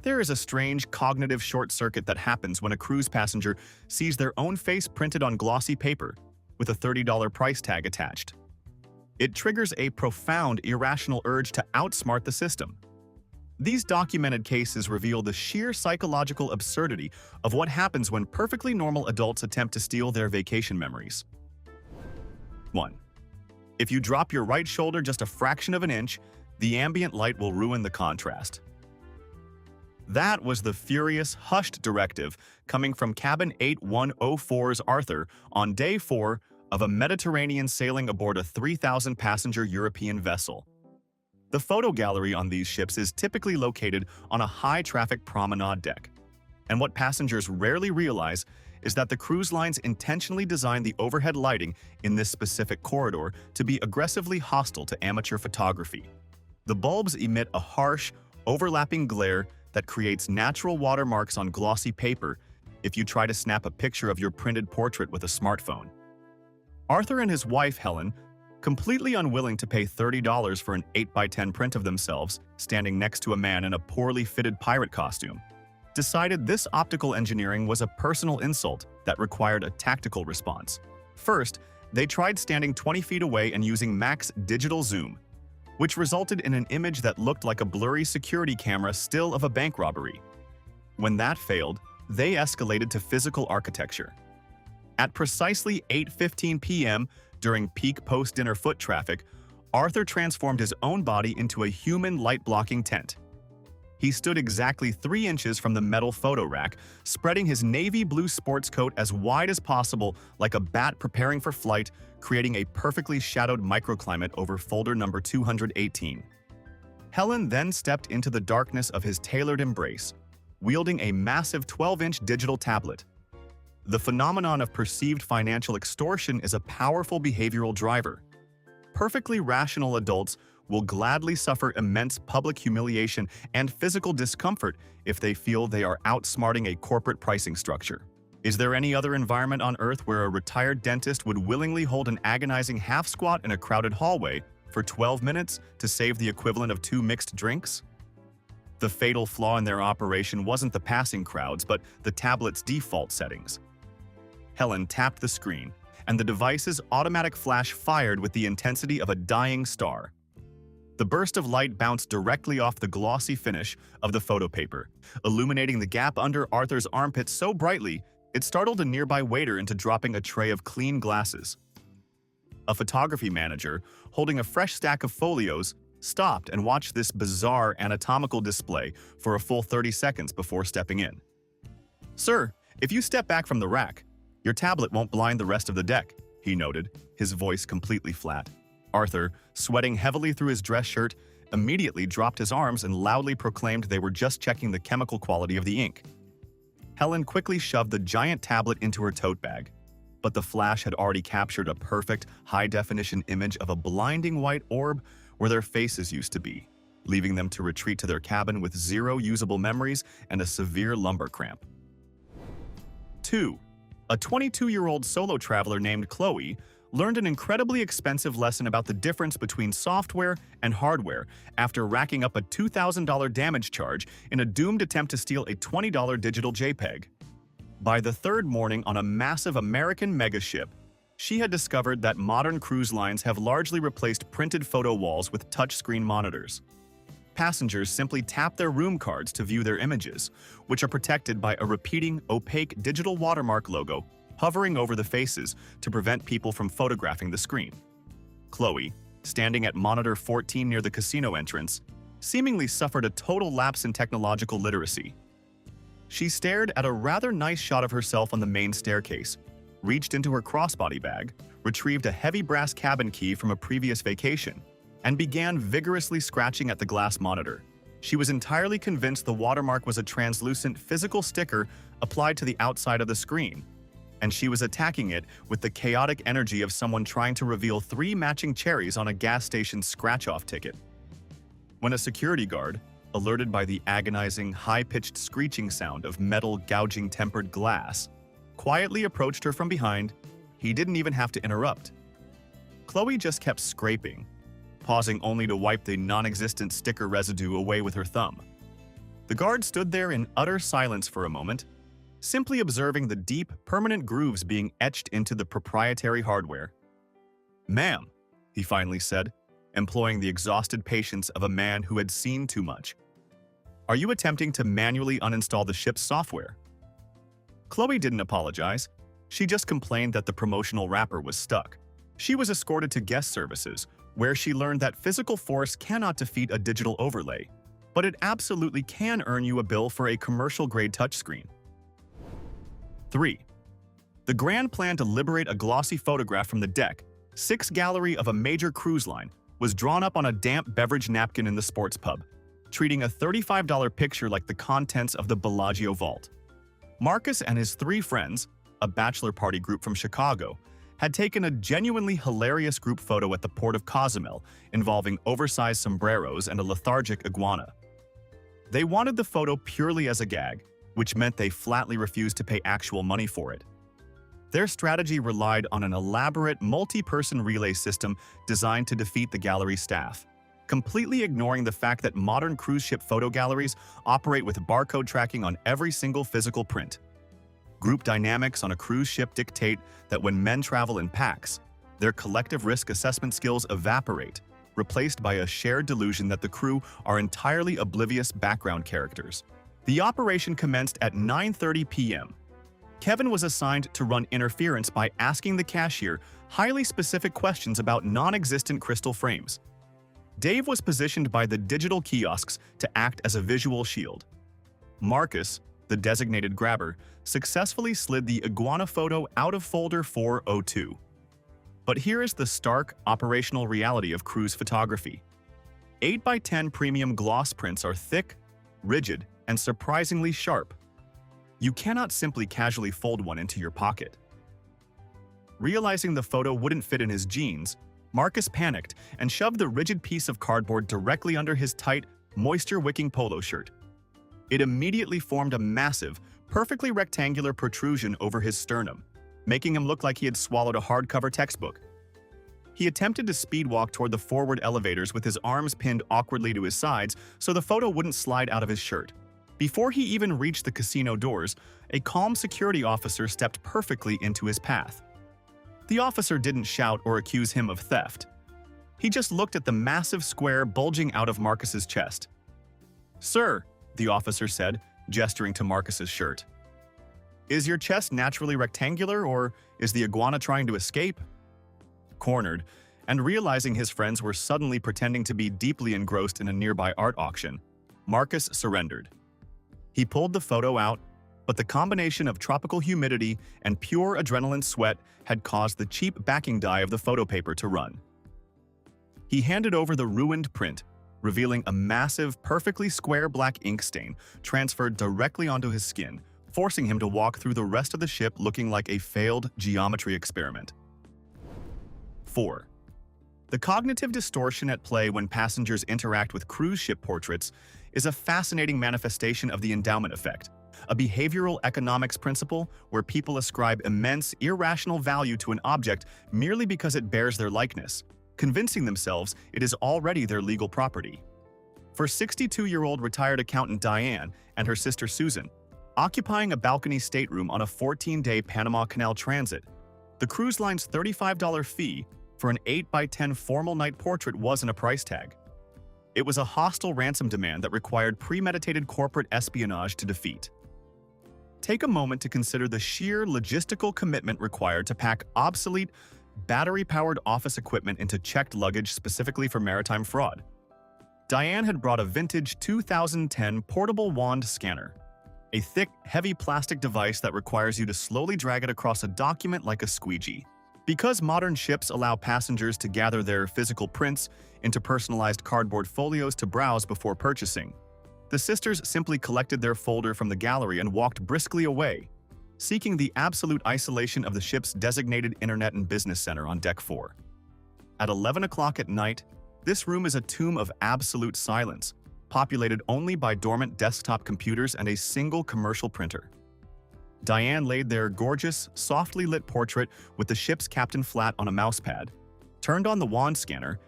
There is a strange cognitive short circuit that happens when a cruise passenger sees their own face printed on glossy paper with a $30 price tag attached. It triggers a profound, irrational urge to outsmart the system. These documented cases reveal the sheer psychological absurdity of what happens when perfectly normal adults attempt to steal their vacation memories. 1. If you drop your right shoulder just a fraction of an inch, the ambient light will ruin the contrast. That was the furious, hushed directive coming from Cabin 8104's Arthur on day 4 of a Mediterranean sailing aboard a 3,000-passenger European vessel. The photo gallery on these ships is typically located on a high-traffic promenade deck. And what passengers rarely realize is that the cruise lines intentionally designed the overhead lighting in this specific corridor to be aggressively hostile to amateur photography. The bulbs emit a harsh, overlapping glare that creates natural watermarks on glossy paper if you try to snap a picture of your printed portrait with a smartphone. Arthur and his wife, Helen, completely unwilling to pay $30 for an 8x10 print of themselves standing next to a man in a poorly fitted pirate costume, decided this optical engineering was a personal insult that required a tactical response. First, they tried standing 20 feet away and using max digital zoom, which resulted in an image that looked like a blurry security camera still of a bank robbery. When that failed, they escalated to physical architecture. At precisely 8:15 p.m., during peak post-dinner foot traffic, Arthur transformed his own body into a human light-blocking tent. He stood exactly 3 inches from the metal photo rack, spreading his navy blue sports coat as wide as possible like a bat preparing for flight, creating a perfectly shadowed microclimate over folder number 218. Helen then stepped into the darkness of his tailored embrace, wielding a massive 12-inch digital tablet. The phenomenon of perceived financial extortion is a powerful behavioral driver. Perfectly rational adults will gladly suffer immense public humiliation and physical discomfort if they feel they are outsmarting a corporate pricing structure. Is there any other environment on Earth where a retired dentist would willingly hold an agonizing half-squat in a crowded hallway for 12 minutes to save the equivalent of 2 mixed drinks? The fatal flaw in their operation wasn't the passing crowds, but the tablet's default settings. Helen tapped the screen, and the device's automatic flash fired with the intensity of a dying star. The burst of light bounced directly off the glossy finish of the photo paper, illuminating the gap under Arthur's armpit so brightly it startled a nearby waiter into dropping a tray of clean glasses. A photography manager, holding a fresh stack of folios, stopped and watched this bizarre anatomical display for a full 30 seconds before stepping in. "Sir, if you step back from the rack, your tablet won't blind the rest of the deck," he noted, his voice completely flat. Arthur, sweating heavily through his dress shirt, immediately dropped his arms and loudly proclaimed they were just checking the chemical quality of the ink. Helen quickly shoved the giant tablet into her tote bag, but the flash had already captured a perfect, high-definition image of a blinding white orb where their faces used to be, leaving them to retreat to their cabin with 0 usable memories and a severe lumbar cramp. 2. A 22-year-old solo traveler named Chloe learned an incredibly expensive lesson about the difference between software and hardware after racking up a $2,000 damage charge in a doomed attempt to steal a $20 digital JPEG. By the third morning on a massive American megaship, she had discovered that modern cruise lines have largely replaced printed photo walls with touchscreen monitors. Passengers simply tap their room cards to view their images, which are protected by a repeating, opaque digital watermark logo hovering over the faces to prevent people from photographing the screen. Chloe, standing at monitor 14 near the casino entrance, seemingly suffered a total lapse in technological literacy. She stared at a rather nice shot of herself on the main staircase, reached into her crossbody bag, retrieved a heavy brass cabin key from a previous vacation, and began vigorously scratching at the glass monitor. She was entirely convinced the watermark was a translucent physical sticker applied to the outside of the screen, and she was attacking it with the chaotic energy of someone trying to reveal 3 matching cherries on a gas station scratch-off ticket. When a security guard, alerted by the agonizing, high-pitched screeching sound of metal gouging tempered glass, quietly approached her from behind, he didn't even have to interrupt. Chloe just kept scraping, pausing only to wipe the non-existent sticker residue away with her thumb. The guard stood there in utter silence for a moment, simply observing the deep, permanent grooves being etched into the proprietary hardware. "Ma'am," he finally said, employing the exhausted patience of a man who had seen too much. "Are you attempting to manually uninstall the ship's software?" Chloe didn't apologize. She just complained that the promotional wrapper was stuck. She was escorted to guest services, where she learned that physical force cannot defeat a digital overlay, but it absolutely can earn you a bill for a commercial-grade touchscreen. 3. The grand plan to liberate a glossy photograph from the deck, 6 gallery of a major cruise line, was drawn up on a damp beverage napkin in the sports pub, treating a $35 picture like the contents of the Bellagio vault. Marcus and his 3 friends, a bachelor party group from Chicago, had taken a genuinely hilarious group photo at the port of Cozumel involving oversized sombreros and a lethargic iguana. They wanted the photo purely as a gag, which meant they flatly refused to pay actual money for it. Their strategy relied on an elaborate multi-person relay system designed to defeat the gallery staff, completely ignoring the fact that modern cruise ship photo galleries operate with barcode tracking on every single physical print. Group dynamics on a cruise ship dictate that when men travel in packs, their collective risk assessment skills evaporate, replaced by a shared delusion that the crew are entirely oblivious background characters. The operation commenced at 9:30 p.m. Kevin was assigned to run interference by asking the cashier highly specific questions about non-existent crystal frames. Dave was positioned by the digital kiosks to act as a visual shield. Marcus, the designated grabber, successfully slid the iguana photo out of folder 402. But here is the stark operational reality of cruise photography. 8x10 premium gloss prints are thick, rigid, and surprisingly sharp. You cannot simply casually fold one into your pocket. Realizing the photo wouldn't fit in his jeans, Marcus panicked and shoved the rigid piece of cardboard directly under his tight, moisture-wicking polo shirt. It immediately formed a massive, perfectly rectangular protrusion over his sternum, making him look like he had swallowed a hardcover textbook. He attempted to speedwalk toward the forward elevators with his arms pinned awkwardly to his sides so the photo wouldn't slide out of his shirt. Before he even reached the casino doors, a calm security officer stepped perfectly into his path. The officer didn't shout or accuse him of theft. He just looked at the massive square bulging out of Marcus's chest. "Sir," the officer said, gesturing to Marcus's shirt. "Is your chest naturally rectangular, or is the iguana trying to escape?" Cornered, and realizing his friends were suddenly pretending to be deeply engrossed in a nearby art auction, Marcus surrendered. He pulled the photo out, but the combination of tropical humidity and pure adrenaline sweat had caused the cheap backing dye of the photo paper to run. He handed over the ruined print, revealing a massive, perfectly square black ink stain transferred directly onto his skin, forcing him to walk through the rest of the ship looking like a failed geometry experiment. 4. The cognitive distortion at play when passengers interact with cruise ship portraits is a fascinating manifestation of the endowment effect, a behavioral economics principle where people ascribe immense, irrational value to an object merely because it bears their likeness, convincing themselves it is already their legal property. For 62-year-old retired accountant Diane and her sister Susan, occupying a balcony stateroom on a 14-day Panama Canal transit, the cruise line's $35 fee for an 8x10 formal night portrait wasn't a price tag. It was a hostile ransom demand that required premeditated corporate espionage to defeat. Take a moment to consider the sheer logistical commitment required to pack obsolete, battery-powered office equipment into checked luggage specifically for maritime fraud. Diane had brought a vintage 2010 portable wand scanner, a thick, heavy plastic device that requires you to slowly drag it across a document like a squeegee. Because modern ships allow passengers to gather their physical prints into personalized cardboard folios to browse before purchasing, the sisters simply collected their folder from the gallery and walked briskly away, seeking the absolute isolation of the ship's designated internet and business center on Deck 4. At 11 o'clock at night, this room is a tomb of absolute silence, populated only by dormant desktop computers and a single commercial printer. Diane laid their gorgeous, softly lit portrait with the ship's captain flat on a mousepad, turned on the wand scanner,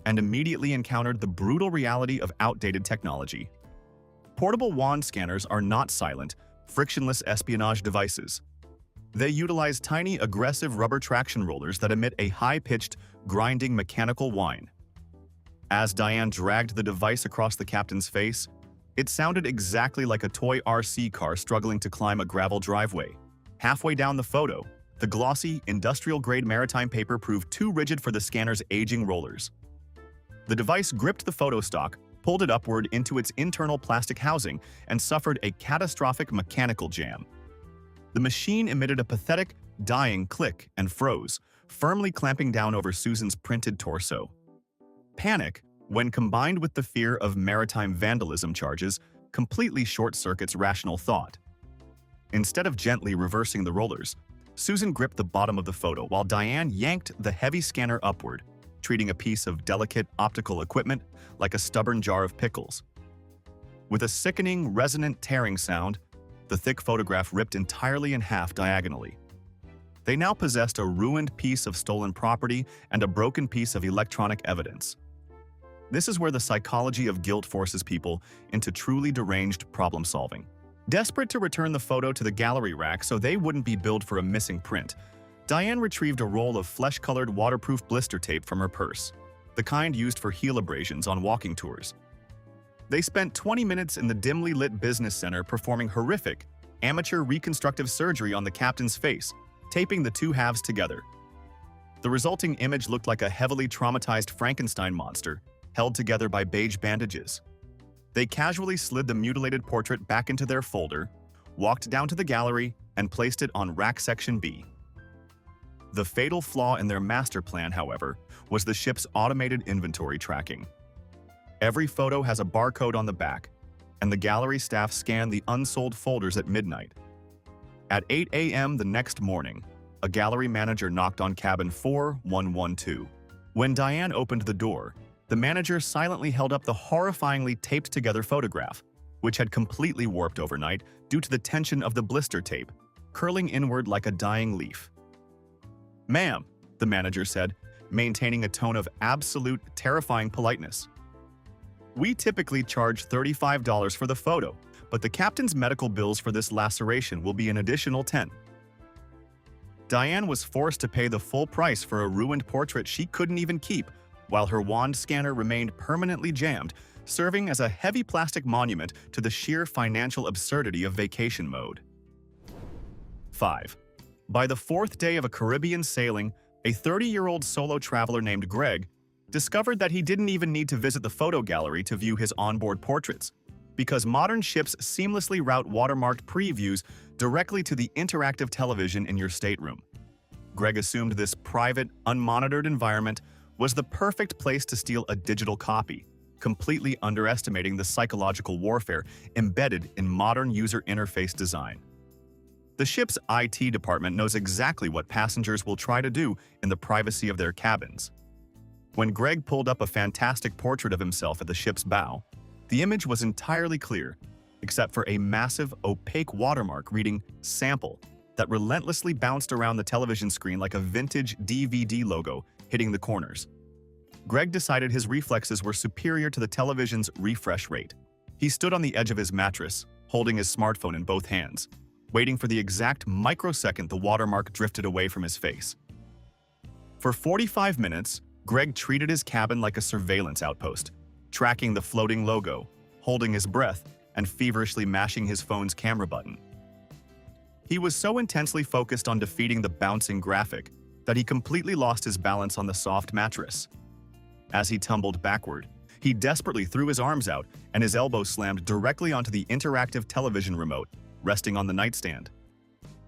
and immediately encountered the brutal reality of outdated technology. Portable wand scanners are not silent, frictionless espionage devices. They utilize tiny, aggressive rubber traction rollers that emit a high-pitched, grinding mechanical whine. As Diane dragged the device across the captain's face, it sounded exactly like a toy RC car struggling to climb a gravel driveway. Halfway down the photo, the glossy, industrial-grade maritime paper proved too rigid for the scanner's aging rollers. The device gripped the photo stock, pulled it upward into its internal plastic housing, and suffered a catastrophic mechanical jam. The machine emitted a pathetic, dying click and froze, firmly clamping down over Susan's printed torso. Panic, when combined with the fear of maritime vandalism charges, completely short-circuits rational thought. Instead of gently reversing the rollers, Susan gripped the bottom of the photo while Diane yanked the heavy scanner upward, treating a piece of delicate optical equipment like a stubborn jar of pickles. With a sickening, resonant tearing sound, the thick photograph ripped entirely in half diagonally. They now possessed a ruined piece of stolen property and a broken piece of electronic evidence. This is where the psychology of guilt forces people into truly deranged problem-solving. Desperate to return the photo to the gallery rack so they wouldn't be billed for a missing print, Diane retrieved a roll of flesh-colored waterproof blister tape from her purse, the kind used for heel abrasions on walking tours. They spent 20 minutes in the dimly lit business center performing horrific, amateur reconstructive surgery on the captain's face, taping the two halves together. The resulting image looked like a heavily traumatized Frankenstein monster, held together by beige bandages. They casually slid the mutilated portrait back into their folder, walked down to the gallery, and placed it on rack section B. The fatal flaw in their master plan, however, was the ship's automated inventory tracking. Every photo has a barcode on the back, and the gallery staff scanned the unsold folders at midnight. At 8 a.m. the next morning, a gallery manager knocked on cabin 4112. When Diane opened the door, the manager silently held up the horrifyingly taped-together photograph, which had completely warped overnight due to the tension of the blister tape, curling inward like a dying leaf. "Ma'am," the manager said, maintaining a tone of absolute, terrifying politeness. "We typically charge $35 for the photo, but the captain's medical bills for this laceration will be an additional $10." Diane was forced to pay the full price for a ruined portrait she couldn't even keep, while her wand scanner remained permanently jammed, serving as a heavy plastic monument to the sheer financial absurdity of vacation mode. 5. By the fourth day of a Caribbean sailing, a 30-year-old solo traveler named Greg discovered that he didn't even need to visit the photo gallery to view his onboard portraits, because modern ships seamlessly route watermarked previews directly to the interactive television in your stateroom. Greg assumed this private, unmonitored environment was the perfect place to steal a digital copy, completely underestimating the psychological warfare embedded in modern user interface design. The ship's IT department knows exactly what passengers will try to do in the privacy of their cabins. When Greg pulled up a fantastic portrait of himself at the ship's bow, the image was entirely clear, except for a massive, opaque watermark reading "Sample" that relentlessly bounced around the television screen like a vintage DVD logo hitting the corners. Greg decided his reflexes were superior to the television's refresh rate. He stood on the edge of his mattress, holding his smartphone in both hands, waiting for the exact microsecond the watermark drifted away from his face. For 45 minutes, Greg treated his cabin like a surveillance outpost, tracking the floating logo, holding his breath, and feverishly mashing his phone's camera button. He was so intensely focused on defeating the bouncing graphic that he completely lost his balance on the soft mattress. As he tumbled backward, he desperately threw his arms out and his elbow slammed directly onto the interactive television remote, resting on the nightstand.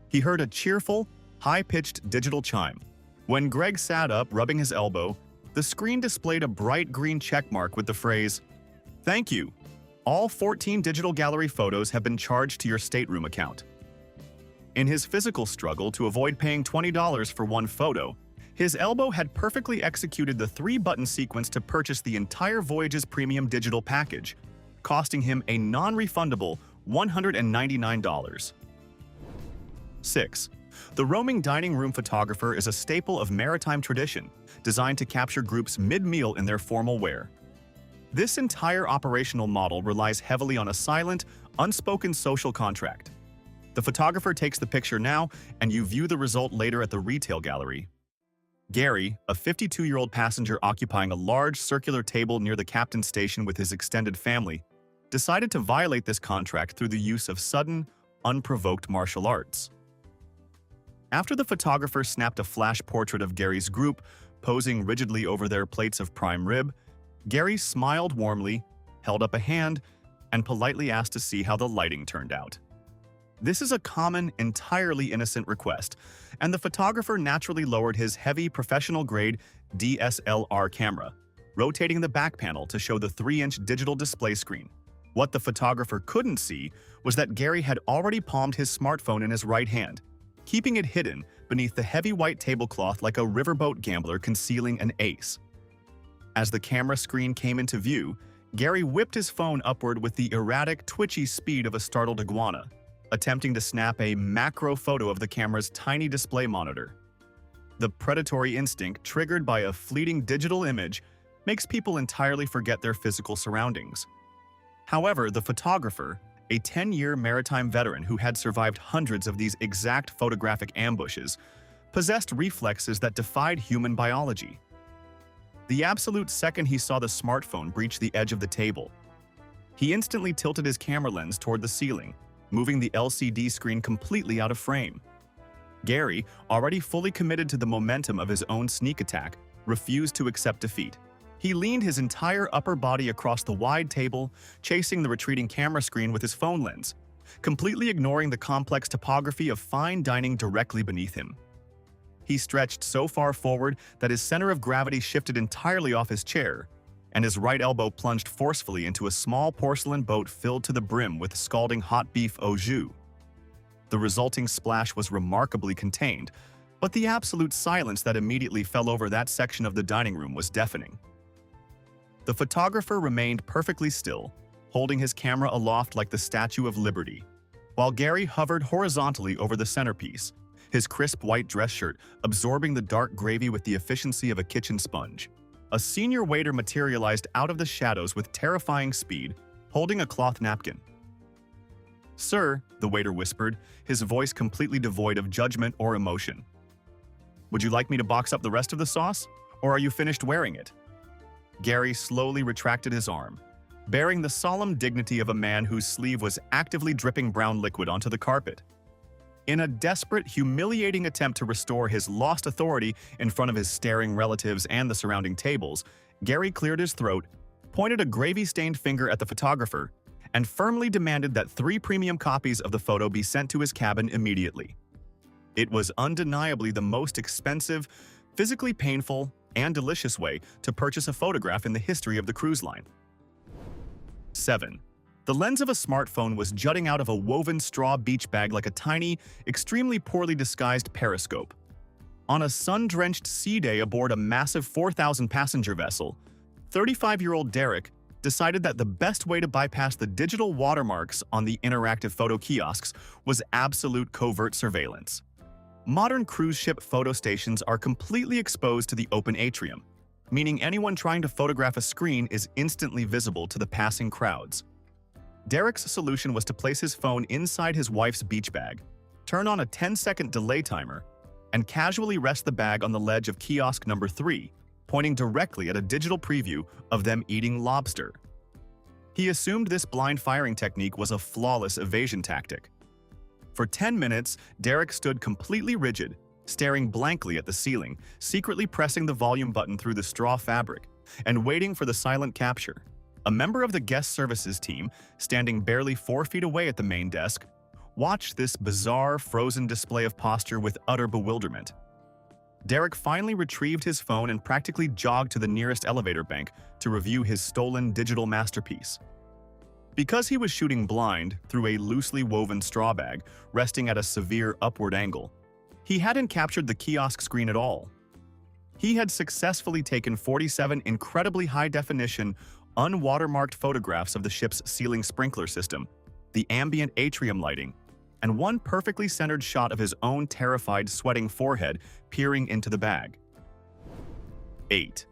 He heard a cheerful, high-pitched digital chime. When Greg sat up, rubbing his elbow, the screen displayed a bright green checkmark with the phrase, "Thank you. All 14 digital gallery photos have been charged to your stateroom account." In his physical struggle to avoid paying $20 for one photo, his elbow had perfectly executed the 3-button sequence to purchase the entire Voyage's premium digital package, costing him a non-refundable $199. 6. The roaming dining room photographer is a staple of maritime tradition, designed to capture groups mid-meal in their formal wear. This entire operational model relies heavily on a silent, unspoken social contract. The photographer takes the picture now, and you view the result later at the retail gallery. Gary, a 52-year-old passenger occupying a large circular table near the captain's station with his extended family, decided to violate this contract through the use of sudden, unprovoked martial arts. After the photographer snapped a flash portrait of Gary's group, posing rigidly over their plates of prime rib, Gary smiled warmly, held up a hand, and politely asked to see how the lighting turned out. This is a common, entirely innocent request, and the photographer naturally lowered his heavy professional-grade DSLR camera, rotating the back panel to show the 3-inch digital display screen. What the photographer couldn't see was that Gary had already palmed his smartphone in his right hand, keeping it hidden beneath the heavy white tablecloth like a riverboat gambler concealing an ace. As the camera screen came into view, Gary whipped his phone upward with the erratic, twitchy speed of a startled iguana, attempting to snap a macro photo of the camera's tiny display monitor. The predatory instinct triggered by a fleeting digital image makes people entirely forget their physical surroundings. However, the photographer, a 10-year maritime veteran who had survived hundreds of these exact photographic ambushes, possessed reflexes that defied human biology. The absolute second he saw the smartphone breach the edge of the table, he instantly tilted his camera lens toward the ceiling, moving the LCD screen completely out of frame. Gary, already fully committed to the momentum of his own sneak attack, refused to accept defeat. He leaned his entire upper body across the wide table, chasing the retreating camera screen with his phone lens, completely ignoring the complex topography of fine dining directly beneath him. He stretched so far forward that his center of gravity shifted entirely off his chair, and his right elbow plunged forcefully into a small porcelain boat filled to the brim with scalding hot beef au jus. The resulting splash was remarkably contained, but the absolute silence that immediately fell over that section of the dining room was deafening. The photographer remained perfectly still, holding his camera aloft like the Statue of Liberty, while Gary hovered horizontally over the centerpiece, his crisp white dress shirt absorbing the dark gravy with the efficiency of a kitchen sponge. A senior waiter materialized out of the shadows with terrifying speed, holding a cloth napkin. "Sir," the waiter whispered, his voice completely devoid of judgment or emotion. "Would you like me to box up the rest of the sauce, or are you finished wearing it?" Gary slowly retracted his arm, bearing the solemn dignity of a man whose sleeve was actively dripping brown liquid onto the carpet. In a desperate, humiliating attempt to restore his lost authority in front of his staring relatives and the surrounding tables, Gary cleared his throat, pointed a gravy-stained finger at the photographer, and firmly demanded that 3 premium copies of the photo be sent to his cabin immediately. It was undeniably the most expensive, physically painful, and delicious way to purchase a photograph in the history of the cruise line. 7. The lens of a smartphone was jutting out of a woven straw beach bag like a tiny, extremely poorly disguised periscope. On a sun-drenched sea day aboard a massive 4,000-passenger vessel, 35-year-old Derek decided that the best way to bypass the digital watermarks on the interactive photo kiosks was absolute covert surveillance. Modern cruise ship photo stations are completely exposed to the open atrium, meaning anyone trying to photograph a screen is instantly visible to the passing crowds. Derek's solution was to place his phone inside his wife's beach bag, turn on a 10-second delay timer, and casually rest the bag on the ledge of kiosk number 3, pointing directly at a digital preview of them eating lobster. He assumed this blind firing technique was a flawless evasion tactic. For 10 minutes, Derek stood completely rigid, staring blankly at the ceiling, secretly pressing the volume button through the straw fabric, and waiting for the silent capture. A member of the guest services team, standing barely 4 feet away at the main desk, watched this bizarre, frozen display of posture with utter bewilderment. Derek finally retrieved his phone and practically jogged to the nearest elevator bank to review his stolen digital masterpiece. Because he was shooting blind through a loosely woven straw bag resting at a severe upward angle, he hadn't captured the kiosk screen at all. He had successfully taken 47 incredibly high-definition, unwatermarked photographs of the ship's ceiling sprinkler system, the ambient atrium lighting, and one perfectly centered shot of his own terrified, sweating forehead peering into the bag. 8.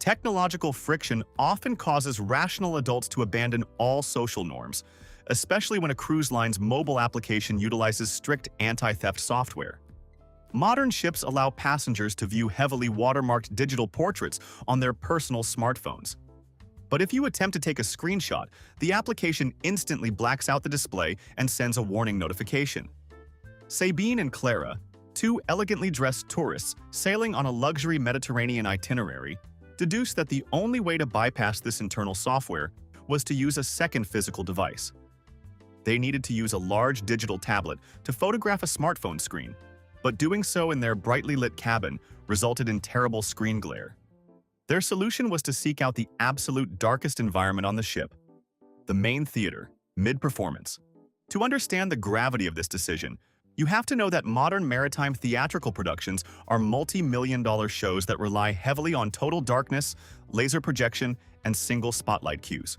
Technological friction often causes rational adults to abandon all social norms, especially when a cruise line's mobile application utilizes strict anti-theft software. Modern ships allow passengers to view heavily watermarked digital portraits on their personal smartphones. But if you attempt to take a screenshot, the application instantly blacks out the display and sends a warning notification. Sabine and Clara, two elegantly dressed tourists sailing on a luxury Mediterranean itinerary, deduced that the only way to bypass this internal software was to use a second physical device. They needed to use a large digital tablet to photograph a smartphone screen, but doing so in their brightly lit cabin resulted in terrible screen glare. Their solution was to seek out the absolute darkest environment on the ship, the main theater, mid-performance. To understand the gravity of this decision, you have to know that modern maritime theatrical productions are multi-million-dollar shows that rely heavily on total darkness, laser projection, and single spotlight cues.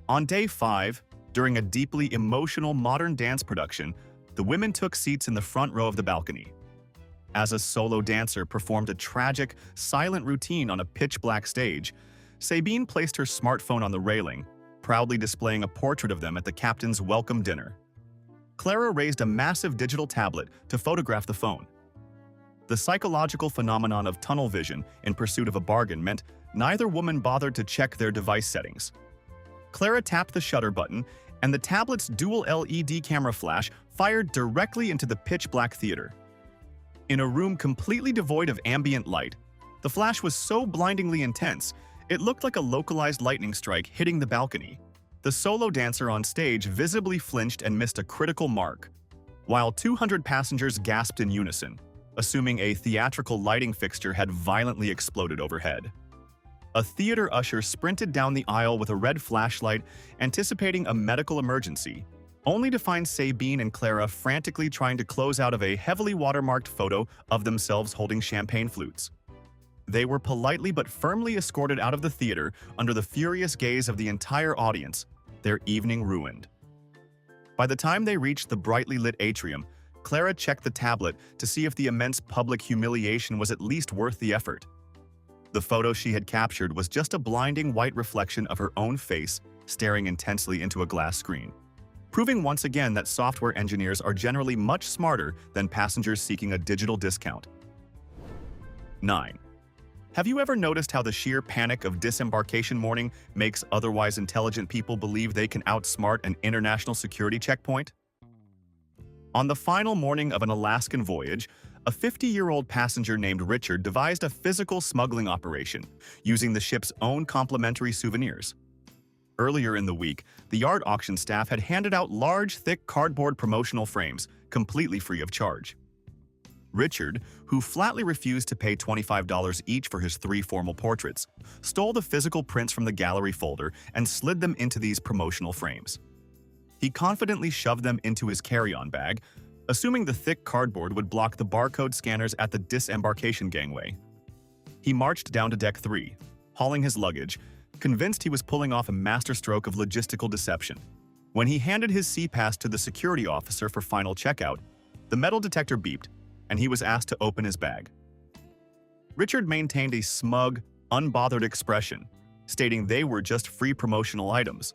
On day 5, during a deeply emotional modern dance production, the women took seats in the front row of the balcony. As a solo dancer performed a tragic, silent routine on a pitch-black stage, Sabine placed her smartphone on the railing, proudly displaying a portrait of them at the captain's welcome dinner. Clara raised a massive digital tablet to photograph the phone. The psychological phenomenon of tunnel vision in pursuit of a bargain meant neither woman bothered to check their device settings. Clara tapped the shutter button, and the tablet's dual LED camera flash fired directly into the pitch-black theater. In a room completely devoid of ambient light, the flash was so blindingly intense, it looked like a localized lightning strike hitting the balcony. The solo dancer on stage visibly flinched and missed a critical mark, while 200 passengers gasped in unison, assuming a theatrical lighting fixture had violently exploded overhead. A theater usher sprinted down the aisle with a red flashlight, anticipating a medical emergency, only to find Sabine and Clara frantically trying to close out of a heavily watermarked photo of themselves holding champagne flutes. They were politely but firmly escorted out of the theater under the furious gaze of the entire audience, their evening ruined. By the time they reached the brightly lit atrium, Clara checked the tablet to see if the immense public humiliation was at least worth the effort. The photo she had captured was just a blinding white reflection of her own face staring intensely into a glass screen, proving once again that software engineers are generally much smarter than passengers seeking a digital discount. 9. Have you ever noticed how the sheer panic of disembarkation morning makes otherwise intelligent people believe they can outsmart an international security checkpoint? On the final morning of an Alaskan voyage, a 50-year-old passenger named Richard devised a physical smuggling operation, using the ship's own complimentary souvenirs. Earlier in the week, the yard auction staff had handed out large, thick cardboard promotional frames, completely free of charge. Richard, who flatly refused to pay $25 each for his 3 formal portraits, stole the physical prints from the gallery folder and slid them into these promotional frames. He confidently shoved them into his carry-on bag, assuming the thick cardboard would block the barcode scanners at the disembarkation gangway. He marched down to deck 3, hauling his luggage, convinced he was pulling off a masterstroke of logistical deception. When he handed his sea-pass to the security officer for final checkout, the metal detector beeped, and he was asked to open his bag. Richard maintained a smug, unbothered expression, stating they were just free promotional items.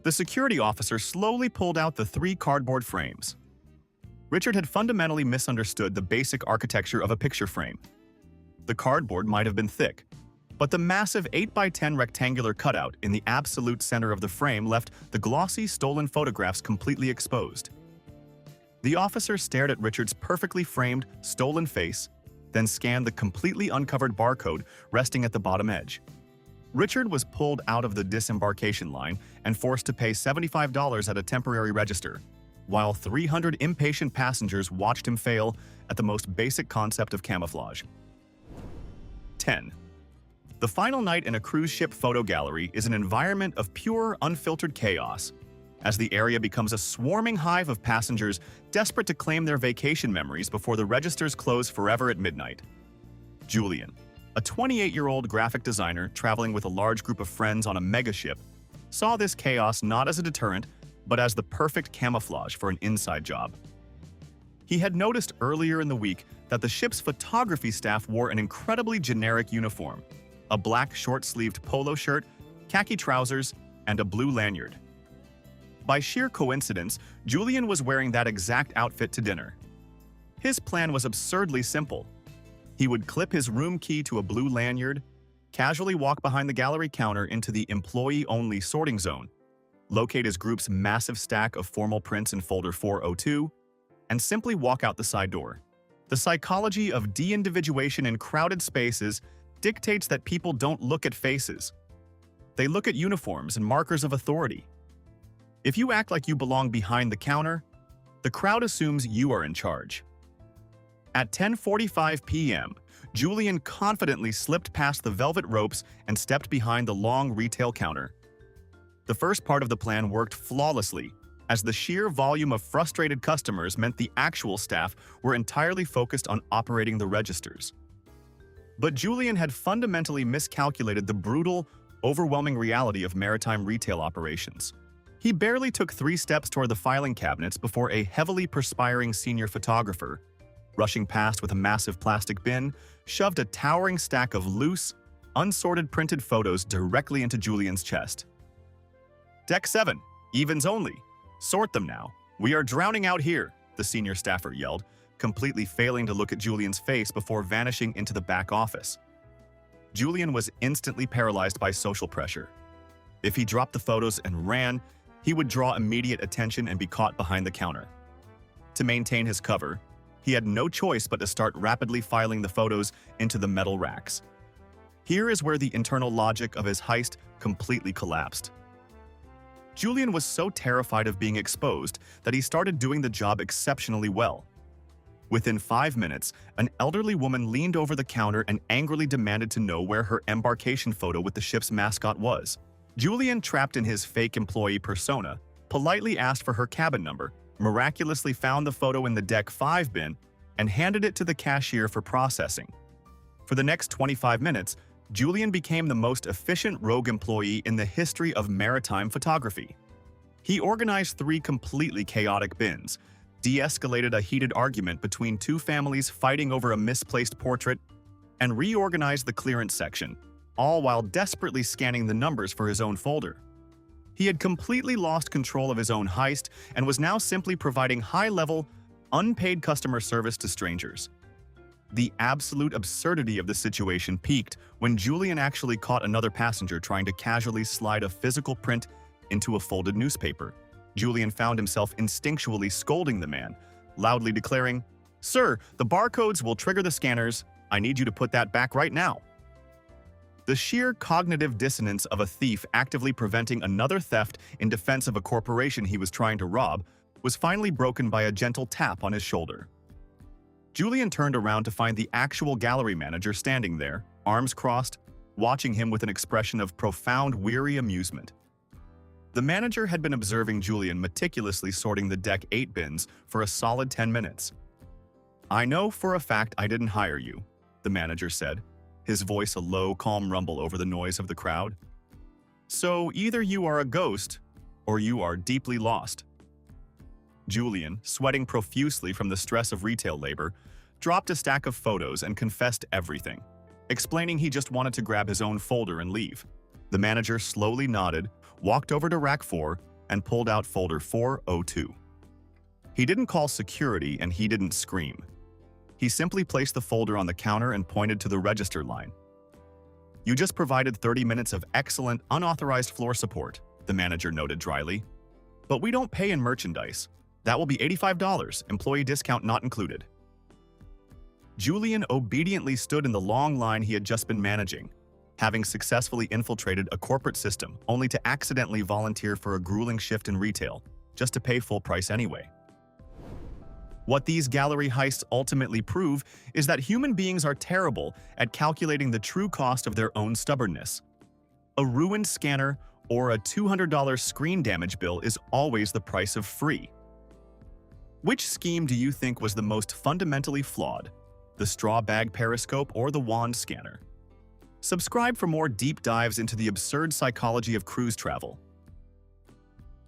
The security officer slowly pulled out the 3 cardboard frames. Richard had fundamentally misunderstood the basic architecture of a picture frame. The cardboard might have been thick, but the massive 8x10 rectangular cutout in the absolute center of the frame left the glossy, stolen photographs completely exposed. The officer stared at Richard's perfectly framed, stolen face, then scanned the completely uncovered barcode resting at the bottom edge. Richard was pulled out of the disembarkation line and forced to pay $75 at a temporary register, while 300 impatient passengers watched him fail at the most basic concept of camouflage. 10. The final night in a cruise ship photo gallery is an environment of pure, unfiltered chaos, as the area becomes a swarming hive of passengers desperate to claim their vacation memories before the registers close forever at midnight. Julian, a 28-year-old graphic designer traveling with a large group of friends on a megaship, saw this chaos not as a deterrent, but as the perfect camouflage for an inside job. He had noticed earlier in the week that the ship's photography staff wore an incredibly generic uniform, a black short-sleeved polo shirt, khaki trousers, and a blue lanyard. By sheer coincidence, Julian was wearing that exact outfit to dinner. His plan was absurdly simple. He would clip his room key to a blue lanyard, casually walk behind the gallery counter into the employee-only sorting zone, locate his group's massive stack of formal prints in folder 402, and simply walk out the side door. The psychology of de-individuation in crowded spaces dictates that people don't look at faces. They look at uniforms and markers of authority. If you act like you belong behind the counter, the crowd assumes you are in charge. At 10:45 p.m., Julian confidently slipped past the velvet ropes and stepped behind the long retail counter. The first part of the plan worked flawlessly, as the sheer volume of frustrated customers meant the actual staff were entirely focused on operating the registers. But Julian had fundamentally miscalculated the brutal, overwhelming reality of maritime retail operations. He barely took 3 steps toward the filing cabinets before a heavily perspiring senior photographer, rushing past with a massive plastic bin, shoved a towering stack of loose, unsorted printed photos directly into Julian's chest. "Deck 7, evens only. Sort them now. We are drowning out here," the senior staffer yelled, completely failing to look at Julian's face before vanishing into the back office. Julian was instantly paralyzed by social pressure. If he dropped the photos and ran, he would draw immediate attention and be caught behind the counter. To maintain his cover, he had no choice but to start rapidly filing the photos into the metal racks. Here is where the internal logic of his heist completely collapsed. Julian was so terrified of being exposed that he started doing the job exceptionally well. Within 5 minutes, an elderly woman leaned over the counter and angrily demanded to know where her embarkation photo with the ship's mascot was. Julian, trapped in his fake employee persona, politely asked for her cabin number, miraculously found the photo in the Deck 5 bin, and handed it to the cashier for processing. For the next 25 minutes, Julian became the most efficient rogue employee in the history of maritime photography. He organized 3 completely chaotic bins, de-escalated a heated argument between 2 families fighting over a misplaced portrait, and reorganized the clearance section, all while desperately scanning the numbers for his own folder. He had completely lost control of his own heist and was now simply providing high-level, unpaid customer service to strangers. The absolute absurdity of the situation peaked when Julian actually caught another passenger trying to casually slide a physical print into a folded newspaper. Julian found himself instinctually scolding the man, loudly declaring, "Sir, the barcodes will trigger the scanners. I need you to put that back right now." The sheer cognitive dissonance of a thief actively preventing another theft in defense of a corporation he was trying to rob was finally broken by a gentle tap on his shoulder. Julian turned around to find the actual gallery manager standing there, arms crossed, watching him with an expression of profound, weary amusement. The manager had been observing Julian meticulously sorting the Deck 8 bins for a solid 10 minutes. "I know for a fact I didn't hire you," the manager said, his voice a low, calm rumble over the noise of the crowd. "So either you are a ghost, or you are deeply lost." Julian, sweating profusely from the stress of retail labor, dropped a stack of photos and confessed everything, explaining he just wanted to grab his own folder and leave. The manager slowly nodded, walked over to Rack 4, and pulled out folder 402. He didn't call security and he didn't scream. He simply placed the folder on the counter and pointed to the register line. "You just provided 30 minutes of excellent, unauthorized floor support," the manager noted dryly. "But we don't pay in merchandise. That will be $85, employee discount not included." Julian obediently stood in the long line he had just been managing, having successfully infiltrated a corporate system only to accidentally volunteer for a grueling shift in retail, just to pay full price anyway. What these gallery heists ultimately prove is that human beings are terrible at calculating the true cost of their own stubbornness. A ruined scanner or a $200 screen damage bill is always the price of free. Which scheme do you think was the most fundamentally flawed? The straw bag periscope or the wand scanner? Subscribe for more deep dives into the absurd psychology of cruise travel.